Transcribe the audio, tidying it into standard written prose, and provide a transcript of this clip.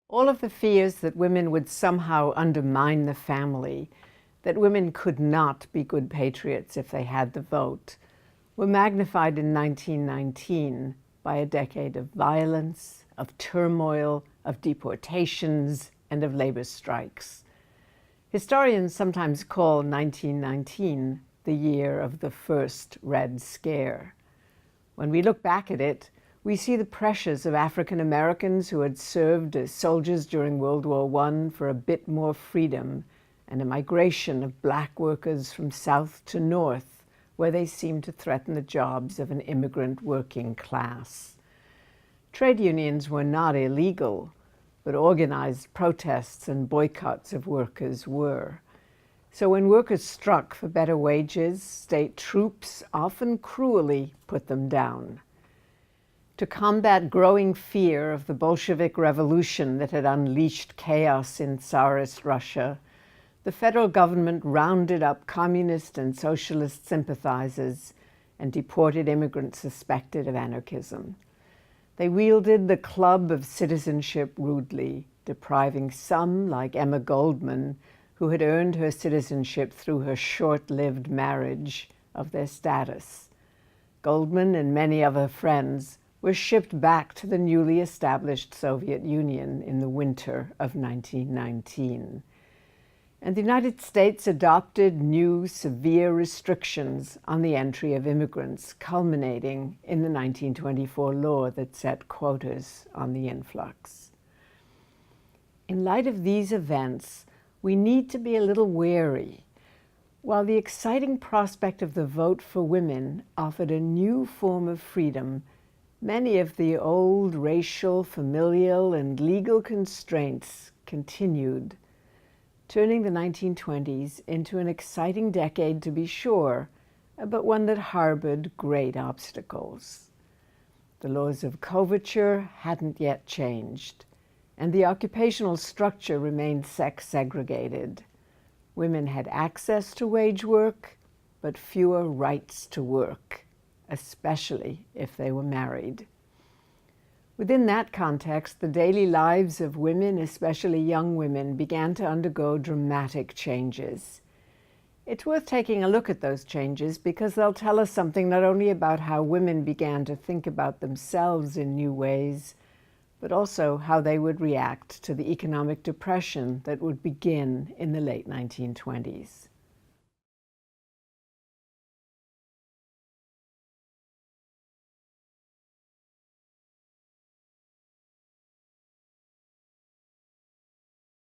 All of the fears that women would somehow undermine the family, that women could not be good patriots if they had the vote, were magnified in 1919 by a decade of violence, of turmoil, of deportations, and of labor strikes. Historians sometimes call 1919 the year of the first Red Scare. When we look back at it, we see the pressures of African Americans who had served as soldiers during World War I for a bit more freedom, and a migration of black workers from south to north, where they seemed to threaten the jobs of an immigrant working class. Trade unions were not illegal, but organized protests and boycotts of workers were. So when workers struck for better wages, state troops often cruelly put them down. To combat growing fear of the Bolshevik Revolution that had unleashed chaos in Tsarist Russia, the federal government rounded up communist and socialist sympathizers and deported immigrants suspected of anarchism. They wielded the club of citizenship rudely, depriving some, like Emma Goldman, who had earned her citizenship through her short-lived marriage, of their status. Goldman and many of her friends were shipped back to the newly established Soviet Union in the winter of 1919. And the United States adopted new severe restrictions on the entry of immigrants, culminating in the 1924 law that set quotas on the influx. In light of these events, we need to be a little wary. While the exciting prospect of the vote for women offered a new form of freedom, many of the old racial, familial, and legal constraints continued, turning the 1920s into an exciting decade to be sure, but one that harbored great obstacles. The laws of coverture hadn't yet changed, and the occupational structure remained sex-segregated. Women had access to wage work, but fewer rights to work, especially if they were married. Within that context, the daily lives of women, especially young women, began to undergo dramatic changes. It's worth taking a look at those changes because they'll tell us something not only about how women began to think about themselves in new ways, but also how they would react to the economic depression that would begin in the late 1920s.